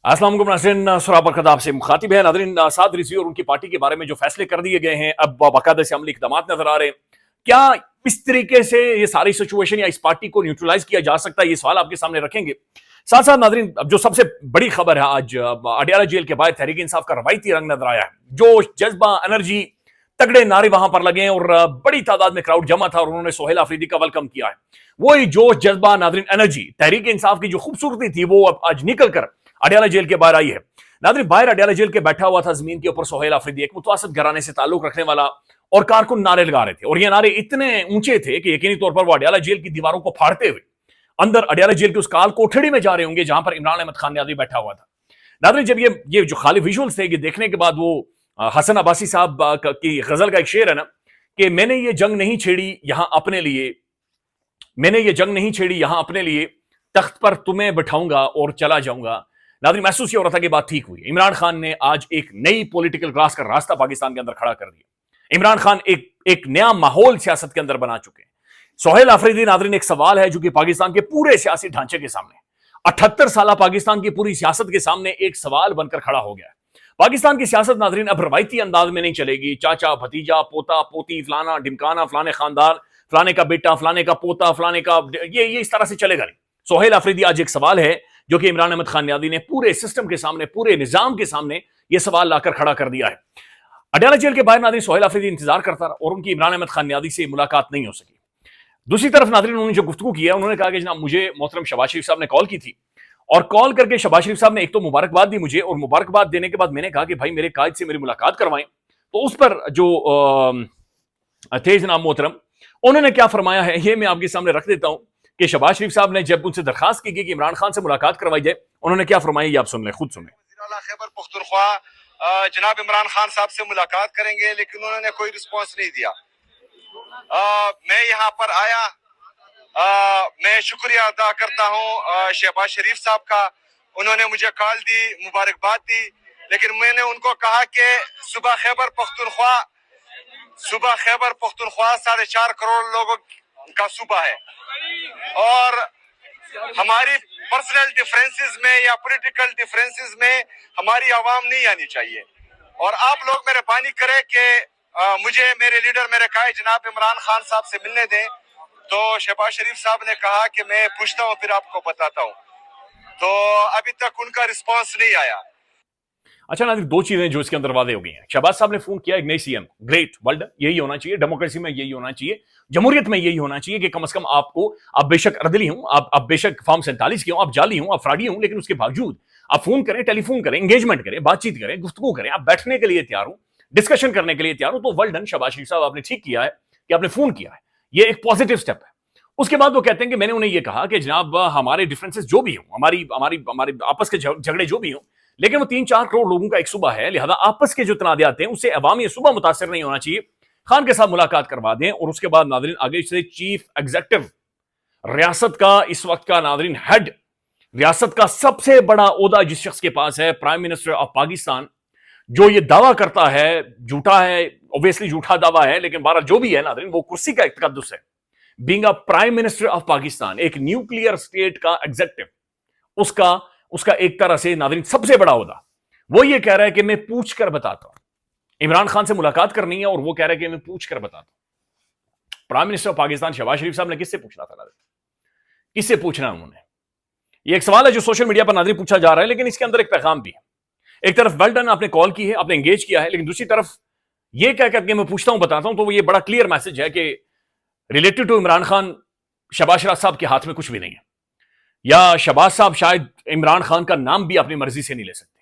अस्सलाम वालेकुम नाज़रीन, सुराब बरकत आपसे मुखातिब है। नाज़रीन, साद रिज़वी और उनकी पार्टी के बारे में जो फैसले कर दिए गए हैं, अब बाकायदा से अमली इक़दामात नजर आ रहे हैं। क्या इस तरीके से ये सारी सिचुएशन या इस पार्टी को न्यूट्रलाइज किया जा सकता है, ये सवाल आपके सामने रखेंगे। साथ साथ नाज़रीन, अब जो सबसे बड़ी खबर है, आज अडयाला जेल के बाहर तहरीक इंसाफ का रवायती रंग नजर आया है। जोश, जज्बा, एनर्जी, तगड़े नारे वहां पर लगे और बड़ी तादाद में क्राउड जमा था और उन्होंने सोहेल आफरीदी का वेलकम किया है। वही जोश, जज्बा, नाज़रीन, एनर्जी तहरीक इंसाफ की जो खूबसूरती थी वो अब आज निकल कर अडयाला जेल के बाहर आई है। नाज़रीन, बाहर अडयाला जेल के बैठा हुआ था जमीन के ऊपर सोहेल आफरीदी, एक मुतवस्सित घराने से ताल्लुक रखने वाला, और कारकुन नारे लगा रहे थे और ये नारे इतने ऊंचे थे कि यकीनी तौर पर वो अडयाला जेल की दीवारों को फाड़ते हुए अंदर अडयाला जेल की उस काल कोठड़ी में जा रहे होंगे जहां पर इमरान अहमद खान न्याजी बैठा हुआ था। नाज़रीन, जब ये जो खाली विजुअल्स थे, ये देखने के बाद वो हसन अब्बासी साहब की गजल का एक शेर है ना कि मैंने ये जंग नहीं छेड़ी यहां अपने लिए, मैंने ये जंग नहीं छेड़ी यहां अपने लिए, तख्त पर तुम्हें बिठाऊंगा और चला जाऊंगा। नाज़रीन, महसूस ये हो रहा था कि बात ठीक हुई। इमरान खान ने आज एक नई पॉलिटिकल क्लास का रास्ता पाकिस्तान के अंदर खड़ा कर दिया। इमरान खान एक नया माहौल सियासत के अंदर बना चुके हैं। सोहेल आफरीदी नाज़रीन एक सवाल है जो कि पाकिस्तान के पूरे सियासी ढांचे के सामने, 78 साल पाकिस्तान की पूरी सियासत के सामने एक सवाल बनकर खड़ा हो गया है। पाकिस्तान की सियासत नाज़रीन अब रवायती अंदाज में नहीं चलेगी। चाचा, भतीजा, पोता, पोती, फलाना ढिमकाना, फलाने खानदान, फलाने का बेटा, फलाने का पोता, फलाने का ये इस तरह से चलेगा नहीं। सोहेल आफरीदी आज एक सवाल है जो कि इमरान अहमद खान न्याजी ने पूरे सिस्टम के सामने, पूरे निजाम के सामने यह सवाल लाकर खड़ा कर दिया है। अडयाला जेल के बाहर नाज़रीन सोहेल आफरीदी इंतजार करता रहा और उनकी इमरान अहमद खान न्याजी से मुलाकात नहीं हो सकी। दूसरी तरफ नाज़रीन, उन्होंने जो गुफ्तगू किया, उन्होंने कहा कि जनाब मुझे मोहतरम शहबाज शरीफ साहब ने कॉल की थी और कॉल करके शहबाज शरीफ साहब ने एक तो मुबारकबाद दी मुझे, और मुबारकबाद देने के बाद मैंने कहा कि भाई मेरे कायद से मेरी मुलाकात करवाएं। तो उस पर जो थे जनाब मोहतरम, उन्होंने क्या फरमाया है ये मैं आपके सामने रख देता हूं कि शहबाज शरीफ साहब ने जब उनसे दरखास्त की गई कि इमरान खान से मुलाकात करवाई जाए, उन्होंने क्या फरमाया ये आप सुन लें, खुद सुने। खैबर पख्तूनख्वा जनाब इमरान खान साहब से मुलाकात करेंगे, लेकिन उन्होंने कोई रिस्पांस नहीं दिया। मैं यहाँ पर आया, मैं शुक्रिया अदा करता हूँ शहबाज शरीफ साहब का। उन्होंने मुझे कॉल दी, मुबारकबाद दी, लेकिन मैंने उनको कहा कि सुबह खैबर पख्तूनख्वा 4.5 करोड़ लोगों का सूबा है और हमारी पर्सनल डिफरेंसेस में या पॉलिटिकल डिफरेंसेस में हमारी आवाम नहीं आनी चाहिए। और आप लोग मेहरबानी करें कि मुझे मेरे लीडर, मेरे कायद जनाब इमरान खान साहब से मिलने दें। तो शहबाज शरीफ साहब ने कहा कि मैं पूछता हूँ फिर आपको बताता हूँ। तो अभी तक उनका रिस्पांस नहीं आया। अच्छा नाज़रीन, दो चीजें जो इसके अंदर वादे हो गई हैं। शहबाज साहब ने फोन किया एक नई सीएम, ग्रेट, वर्ल्ड, यही होना चाहिए, डेमोक्रेसी में यही होना चाहिए, जमहूरियत में यही होना चाहिए कि कम से कम आपको, आप बेशक अर्दली हूं, आप बेशक फॉर्म 47 के हो, आप जाली हूं, आप फ्रॉडी हूं, लेकिन उसके बावजूद आप फोन करें, टेलीफोन करें, एंगेजमेंट करें, बातचीत करें, गुफ्तगू करें, आप बैठने के लिए तैयार हूं, डिस्कशन करने के लिए तैयार हूं। तो वर्ल्ड डन शहबाज शरीफ साहब, आपने ठीक किया है कि आपने फोन किया है, ये एक पॉजिटिव स्टेप है। उसके बाद वो कहते हैं कि मैंने उन्हें यह कहा कि जनाब हमारे डिफरेंसेस जो भी हों, हमारी आपस के झगड़े जो भी हों, लेकिन वो 3-4 करोड़ लोगों का एक सूबा है, लिहाजा आपस के जो तनाज़ात हैं उससे अवामी सूबा मुतासर नहीं होना चाहिए। खान के साथ मुलाकात करवा दें। और उसके बाद नाज़रीन आगे से चीफ एग्जीक्यूटिव, रियासत का इस वक्त का नाज़रीन हेड, रियासत का सबसे बड़ा ओहदा जिस शख्स के पास है, प्राइम मिनिस्टर ऑफ पाकिस्तान, जो ये दावा करता है, झूठा है, ऑब्वियसली झूठा दावा है, लेकिन बहरहाल जो भी है नाज़रीन, वो कुर्सी का एक तकद्दुस है। Being a prime minister of Pakistan, एक न्यूक्लियर स्टेट का एग्जीक्यूटिव, उसका एक तरह से नाज़रीन सबसे बड़ा ओहदा, वो ये कह रहा है कि मैं पूछ कर बताता हूं। इमरान खान से मुलाकात करनी है और वो कह रहा है कि मैं पूछ कर बताता हूं। Prime minister of Pakistan Shehbaz Sharif sahab ने किससे पूछना था नाज़रीन? किससे पूछना है उन्होंने? ये एक सवाल है जो सोशल मीडिया पर नाज़रीन पूछा जा रहा है, लेकिन इसके अंदर एक पैगाम भी है। एक तरफ वेल डन, आपने कॉल की है, आपने एंगेज किया है, लेकिन दूसरी तरफ ये कह करके मैं पूछता हूं, बताता हूं, तो ये बड़ा क्लियर मैसेज है कि रिलेटेड टू इमरान खान, शहबाज शरीफ साहब के हाथ में कुछ भी नहीं है, या शहबाज साहब शायद इमरान खान का नाम भी अपनी मर्जी से नहीं ले सकते,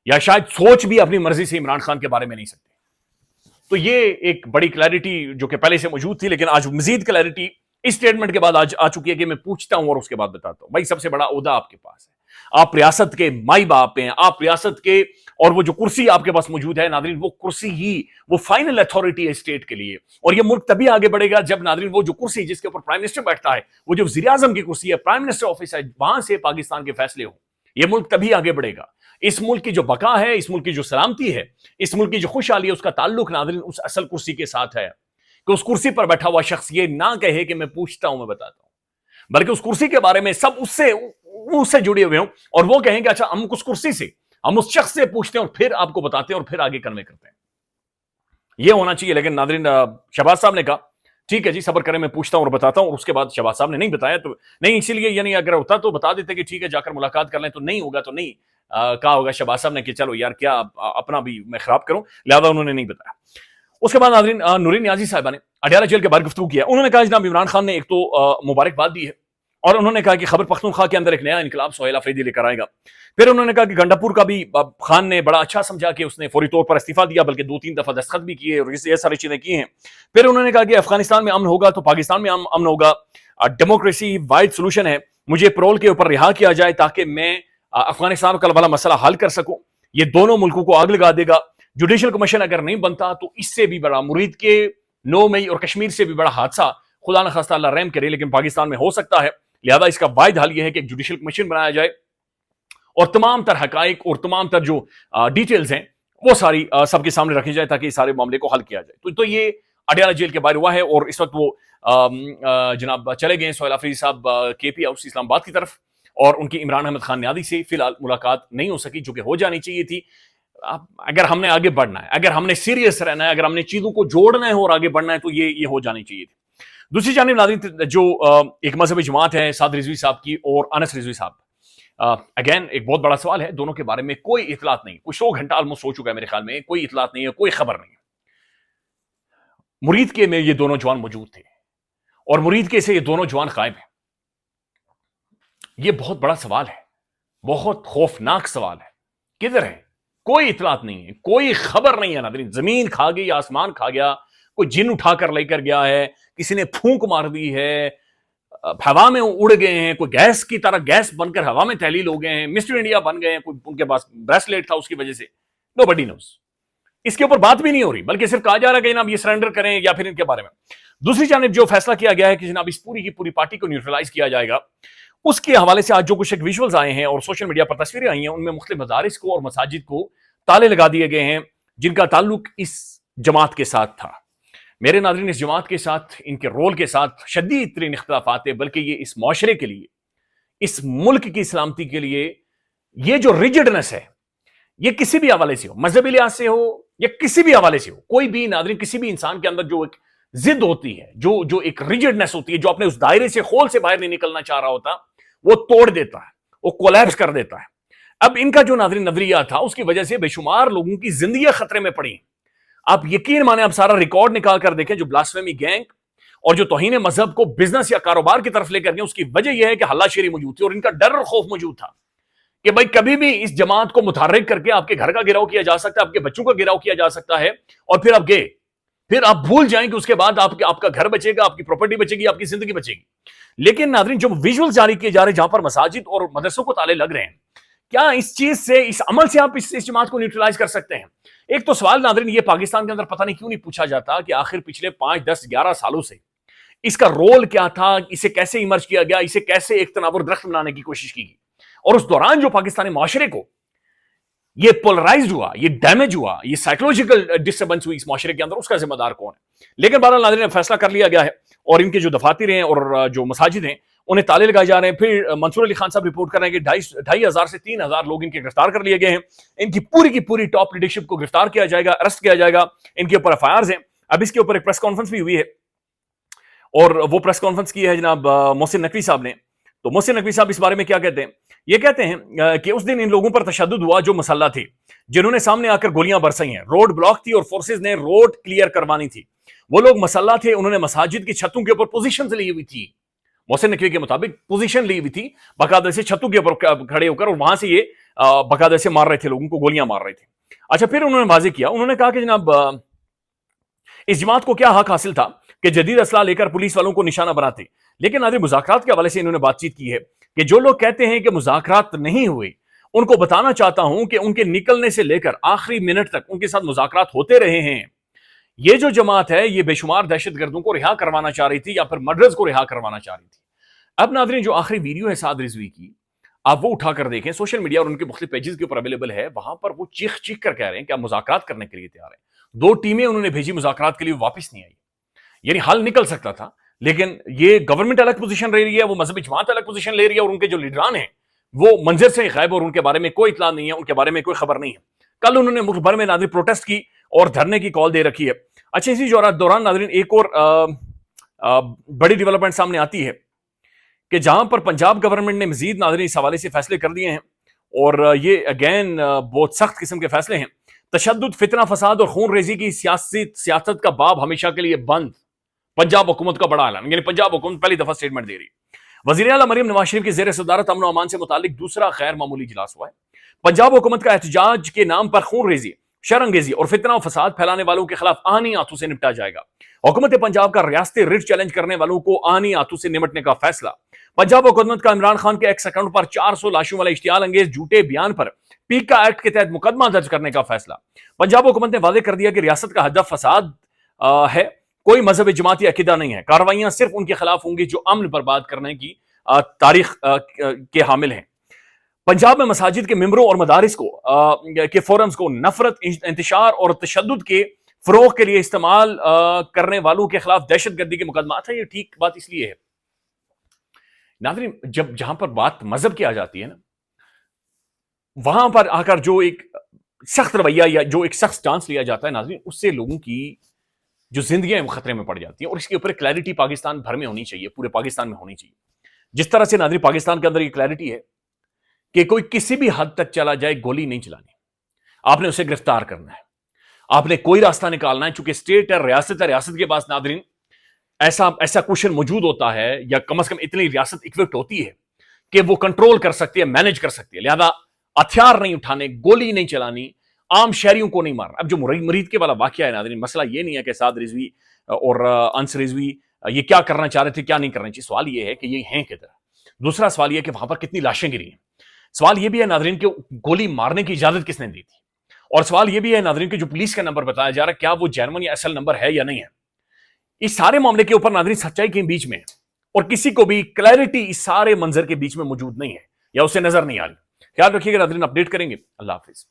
या शायद सोच भी अपनी मर्जी से इमरान खान के बारे में नहीं सकते। तो ये एक बड़ी क्लैरिटी जो कि पहले से मौजूद थी, लेकिन आज मजीद क्लैरिटी इस स्टेटमेंट के बाद आज आ चुकी है कि मैं पूछता हूं और उसके बाद बताता हूं। भाई सबसे बड़ा ओहदा आपके पास है, आप रियासत के माई बाप हैं, आप रियासत के, और वो जो कुर्सी आपके पास मौजूद है नाज़रीन, वो कुर्सी ही वो फाइनल अथॉरिटी है स्टेट के लिए। और ये मुल्क तभी आगे बढ़ेगा जब नाज़रीन वो जो कुर्सी जिसके ऊपर प्राइम मिनिस्टर बैठता है, वो जो वज़ीर आज़म की कुर्सी है, प्राइम मिनिस्टर ऑफिस है, वहां से पाकिस्तान के फैसले हो, ये मुल्क तभी आगे बढ़ेगा। इस मुल्क की जो बका है, इस मुल्क की जो सलामती है, इस मुल्क की जो खुशहाली है, उसका ताल्लुक नाज़रीन उस असल कुर्सी के साथ है कि उस कुर्सी पर बैठा हुआ शख्स ये ना कहे कि मैं पूछता हूं, मैं बताता हूं, बल्कि उस कुर्सी के बारे में सब उससे उससे जुड़े हुए हों और वो कहें कि अच्छा हम उस कुर्सी से, हम उस शख्स से पूछते हैं और फिर आपको बताते हैं और फिर आगे कन्वे करते हैं, ये होना चाहिए। लेकिन नादरीन, शहबाज साहब ने कहा ठीक है जी, सब्र करें, मैं पूछता हूं और बताता हूं। और उसके बाद शहबाज साहब ने नहीं बताया, तो नहीं, इसीलिए यानी अगर होता तो बता देते कि ठीक है जाकर मुलाकात कर लें, तो नहीं होगा तो नहीं कहा होगा शहबाज साहब ने कि चलो यार क्या अपना भी मैं खराब करूं, लिहाजा उन्होंने नहीं बताया। उसके बाद नादरीन, नूरीन नियाजी साहिबा ने अडयाला जेल के बाहर गुफ्तगू किया। उन्होंने कहा जनाब इमरान खान ने एक तो मुबारकबाद दी है और उन्होंने कहा कि खैबर पख्तूनख्वा के अंदर एक नया इनकलाब सुहेल अफरीदी लेकर आएगा। फिर उन्होंने कहा कि गंडापुर का भी खान ने बड़ा अच्छा समझा कि उसने फौरी तौर पर इस्तीफा दिया, बल्कि 2-3 दफा दस्तखत भी किए और ये सारी चीजें की हैं। फिर उन्होंने कहा कि अफगानिस्तान में अमन होगा तो पाकिस्तान में अमन होगा, डेमोक्रेसी वाइड सोल्यूशन है, मुझे पैरोल के ऊपर रिहा किया जाए ताकि मैं अफगानिस्तान का वाला मसला हल कर सकूं, ये दोनों मुल्कों को आग लगा देगा। जुडिशियल कमीशन अगर नहीं बनता तो इससे भी बड़ा, मुरीद के 9 मई और कश्मीर से भी बड़ा हादसा, खुदा न खास्ता अल्लाह रहम करे, लेकिन पाकिस्तान में हो सकता है। लिहाजा इसका वाहिद हल यह है कि एक जुडिशियल कमीशन बनाया जाए और तमाम तर हकाइक और तमाम तर जो डिटेल्स हैं वो सारी सबके सामने रखी जाए ताकि इस सारे मामले को हल किया जाए। तो ये अडयाला जेल के बाहर हुआ है और इस वक्त वो जनाब चले गए सुहेल अफरीदी साहब केपी हाउस इस्लामाबाद की तरफ, और उनकी इमरान अहमद खान नियादी से फिलहाल मुलाकात नहीं हो सकी, जो कि हो जानी चाहिए थी। अगर हमने आगे बढ़ना है, अगर हमने सीरियस रहना है, अगर हमने चीजों को जोड़ना है और आगे बढ़ना है तो ये हो जानी चाहिए थी। दूसरी जानिब नाज़रीन, जो एक मजहबी जमात है साद रिजवी साहब की और अनस रिजवी साहब, अगेन एक बहुत बड़ा सवाल है, दोनों के बारे में कोई इतलात नहीं, कुछ 100 घंटा ऑलमोस्ट हो चुका है मेरे ख्याल में, कोई इतलात नहीं है, कोई खबर नहीं है। मुरीद के में ये दोनों जवान मौजूद थे और मुरीद के से ये दोनों जवान गायब हैं। ये बहुत बड़ा सवाल है, बहुत खौफनाक सवाल है, किधर है? कोई इतलात नहीं है, कोई खबर नहीं है नाज़रीन। जमीन खा गई, आसमान खा गया, कोई जिन उठाकर लेकर गया है, किसी ने फूंक मार दी है, हवा में उड़ गए हैं, कोई गैस की तरह गैस बनकर हवा में तहलील हो गए हैं, मिस्टर इंडिया बन गए हैं, कोई उनके पास ब्रेसलेट था उसकी वजह से, नोबडी नोस। इसके ऊपर बात भी नहीं हो रही, बल्कि सिर्फ कहा जा रहा है कि जनाब ये सरेंडर करें या फिर इनके बारे में। दूसरी जानिब जो फैसला किया गया है कि जनाब इस पूरी की पूरी पार्टी को न्यूट्रलाइज किया जाएगा, उसके हवाले से आज जो कुछ एक विजुअल्स आए हैं और सोशल मीडिया पर तस्वीरें आई हैं, उनमें मुख्तलिफ मदारिस को और मसाजिद को ताले लगा दिए गए हैं जिनका ताल्लुक इस जमात के साथ था। मेरे नाज़रीन, इस जमात के साथ, इनके रोल के साथ शदीद तरीन इख्तिलाफात है, बल्कि ये इस माशरे के लिए, इस मुल्क की सलामती के लिए, ये जो रिजिडनेस है, ये किसी भी हवाले से हो, मजहबी लिहाज से हो या किसी भी हवाले से हो, कोई भी नाज़रीन, किसी भी इंसान के अंदर जो एक जिद होती है, जो एक रिजिडनेस होती है, जो अपने उस दायरे से, खोल से बाहर नहीं निकलना चाह रहा होता, वो तोड़ देता है, वो कोलैप्स कर देता है। अब इनका जो नाज़रीन नजरिया था, उसकी वजह से बेशुमार लोगों की जिंदगी खतरे में पड़ी। आप यकीन माने, आप सारा रिकॉर्ड निकाल कर देखें, जो ब्लास्फेमी गैंग और जो तौहीन मजहब को बिजनेस या कारोबार की तरफ लेकर गए, उसकी वजह यह है कि हल्लाशेरी मौजूद थी और इनका डर और खौफ मौजूद था कि भाई कभी भी इस जमात को मुतहर्रिक करके आपके घर का गिराव किया जा सकता है, आपके बच्चों का गिराव किया जा सकता है, और फिर आप गए, फिर आप भूल जाएं कि उसके बाद आपका घर बचेगा, आपकी प्रॉपर्टी बचेगी, आपकी जिंदगी बचेगी। लेकिन नाज़रीन, जो विजुअल जारी किए जा रहे हैं जहां पर मसाजिद और मदरसों को ताले लग रहे हैं, क्या इस चीज से, इस अमल से आप इस जमात को न्यूट्रलाइज कर सकते हैं? एक तो सवाल नाज़रीन, ये पाकिस्तान के अंदर पता नहीं क्यों नहीं पूछा जाता कि आखिर पिछले 5, 10, 11 सालों से इसका रोल क्या था, इसे कैसे इमर्ज किया गया, इसे कैसे एक तनावर दरख्त बनाने की कोशिश की गई, और उस दौरान जो पाकिस्तानी माशरे को ये पोलराइज हुआ, ये डैमेज हुआ, ये साइकोलॉजिकल डिस्टर्बेंस हुई इस माशरे के अंदर, उसका जिम्मेदार कौन है? लेकिन बहरहाल नाज़रीन, फैसला कर लिया गया है और इनके जो दफातर हैं और जो मसाजिद हैं उन्हें ताले लगाए जा रहे हैं। फिर मंसूर अली खान साहब रिपोर्ट कर रहे हैं कि 2,500 से 3,000 लोग इनके गिरफ्तार कर लिए गए हैं। इनकी पूरी की पूरी टॉप लीडरशिप को गिरफ्तार किया जाएगा, अरेस्ट किया जाएगा, इनके ऊपर एफआईआर हैं। अब इसके ऊपर एक प्रेस कॉन्फ्रेंस भी हुई है और वो प्रेस कॉन्फ्रेंस की है जनाब मोहसिन नकवी साहब ने। तो मोहसिन नकवी साहब इस बारे में क्या कहते हैं? ये कहते हैं कि उस दिन इन लोगों पर तशद्दुद हुआ जो मुसल्ला थे, जिन्होंने सामने आकर गोलियां बरसाई हैं। रोड ब्लॉक थी और फोर्सेज ने रोड क्लियर करवानी थी। वो लोग मुसल्ला थे, उन्होंने मसाजिद की छतों के ऊपर पोजीशन ली हुई थी, मोहसिन नकवी के मुताबिक पोजीशन ली हुई थी, बाकायदा से छतों के ऊपर खड़े होकर, और वहां से ये बाकायदा से मार रहे थे, लोगों को गोलियां मार रहे थे। अच्छा, फिर उन्होंने वाज़ेह किया, उन्होंने कहा कि जनाब इस जमात को क्या हक हासिल था कि जदीद असला लेकर पुलिस वालों को निशाना बनाते। लेकिन नाज़रीन, मुज़ाकरात के हवाले से इन्होंने बातचीत की है कि जो लोग कहते हैं कि मुज़ाकरात नहीं हुए, उनको बताना चाहता हूं कि उनके निकलने से लेकर आखिरी मिनट तक उनके साथ मुज़ाकरात होते रहे हैं। ये जो जमात है, ये बेशुमार दहशतगर्दों को रिहा करवाना चाह रही थी या फिर मर्डर्स को रिहा करवाना चाह रही थी। अब नाज़रीन, जो आखिरी वीडियो है साद रिजवी की, आप वो उठाकर देखें, सोशल मीडिया और उनके मुख्तलिफ पेजेस के ऊपर अवेलेबल है। वहां पर वो चीख चीख कर कह रहे हैं कि आप मुज़ाकरात करने के लिए तैयार हैं। 2 टीमें उन्होंने भेजी मुज़ाकरात के लिए, वापस नहीं आई। यानी हल निकल सकता था, लेकिन ये गवर्नमेंट अलग पोजीशन ले रही है, वो मजहबी जमात अलग पोजीशन ले रही है, और उनके जो लीडरान हैं وہ منظر سے غائب اور ان کے بارے میں کوئی اطلاع نہیں ہے, ان کے بارے میں کوئی خبر نہیں ہے. کل انہوں نے ملک بھر میں ناظرین پروٹیسٹ کی اور دھرنے کی کال دے رکھی ہے. اچھا, اسی دوران ناظرین ایک اور بڑی ڈیولپمنٹ سامنے آتی ہے کہ جہاں پر پنجاب گورنمنٹ نے مزید ناظرین اس حوالے سے فیصلے کر دیے ہیں, اور یہ اگین بہت سخت قسم کے فیصلے ہیں. تشدد, فتنہ فساد اور خون ریزی کی سیاست کا باب ہمیشہ کے لیے بند. پنجاب حکومت کا بڑا اعلان, یعنی پنجاب حکومت پہلی دفعہ سٹیٹمنٹ دے رہی. وزیر اعلیٰ مریم نواز شریف کی زیر صدارت امن و امان سے متعلق دوسرا غیر معمولی اجلاس ہوا ہے. پنجاب حکومت کا احتجاج کے نام پر خون ریزی, شرانگیزی اور فتنہ و فساد پھیلانے والوں کے خلاف آہنی ہاتھوں سے نپٹا جائے گا. حکومت پنجاب کا ریاستی ریٹ چیلنج کرنے والوں کو آہنی ہاتھوں سے نمٹنے کا فیصلہ. پنجاب حکومت کا عمران خان کے ایکس اکاؤنٹ پر 400 لاشوں والے اشتعال انگیز جھوٹے بیان پر پیکا ایکٹ کے تحت مقدمہ درج کرنے کا فیصلہ. پنجاب حکومت نے واضح کر دیا کہ ریاست کا ہدف فساد ہے, کوئی مذہب جماعتی عقیدہ نہیں ہے. کارروائیاں صرف ان کے خلاف ہوں گی جو امن برباد کرنے کی تاریخ کے حامل ہیں. پنجاب میں مساجد کے ممبروں اور مدارس کے فورمز کو نفرت, انتشار اور تشدد کے فروغ کے لیے استعمال کرنے والوں کے خلاف دہشت گردی کے مقدمات ہیں. یہ ٹھیک بات اس لیے ہے ناظرین, جہاں پر بات مذہب کی آ جاتی ہے نا, وہاں پر آ کر جو ایک سخت رویہ یا جو ایک سخت چانس لیا جاتا ہے ناظرین, اس سے لوگوں کی جو زندگیاں ہیں وہ خطرے میں پڑ جاتی ہیں. اور اس کے اوپر کلیئرٹی پاکستان بھر میں ہونی چاہیے, پورے پاکستان میں ہونی چاہیے. جس طرح سے ناظرین پاکستان کے اندر یہ کلیئرٹی ہے کہ کوئی کسی بھی حد تک چلا جائے گولی نہیں چلانی, آپ نے اسے گرفتار کرنا ہے, آپ نے کوئی راستہ نکالنا ہے. چونکہ اسٹیٹ ہے, ریاست کے پاس ناظرین ایسا کوشن موجود ہوتا ہے, یا کم از کم اتنی ریاست اکوپڈ ہوتی ہے کہ وہ کنٹرول کر سکتی ہے, مینج کر سکتی ہے. لہذا ہتھیار نہیں اٹھانے, گولی نہیں چلانی, عام شہریوں کو نہیں مارنا. اب جو مرید کے والا واقعہ ہے ناظرین, مسئلہ یہ نہیں ہے کہ سعد رضوی اور انس رضوی یہ کیا کرنا چاہ رہے تھے, کیا نہیں کرنا چاہیے. سوال یہ ہے کہ یہ ہیں کدھر. دوسرا سوال یہ ہے کہ وہاں پر کتنی لاشیں گری ہیں. سوال یہ بھی ہے ناظرین کہ گولی مارنے کی اجازت کس نے دی تھی. اور سوال یہ بھی ہے ناظرین کہ جو پولیس کا نمبر بتایا جا رہا ہے کیا وہ جینون یا اصل نمبر ہے یا نہیں ہے. اس سارے معاملے کے اوپر ناظرین سچائی کے بیچ میں ہے, اور کسی کو بھی کلیئرٹی اس سارے منظر کے بیچ میں موجود نہیں ہے, یا اسے نظر نہیں آ رہی. خیال رکھیے گا ناظرین, اپڈیٹ کریں گے. اللہ حافظ.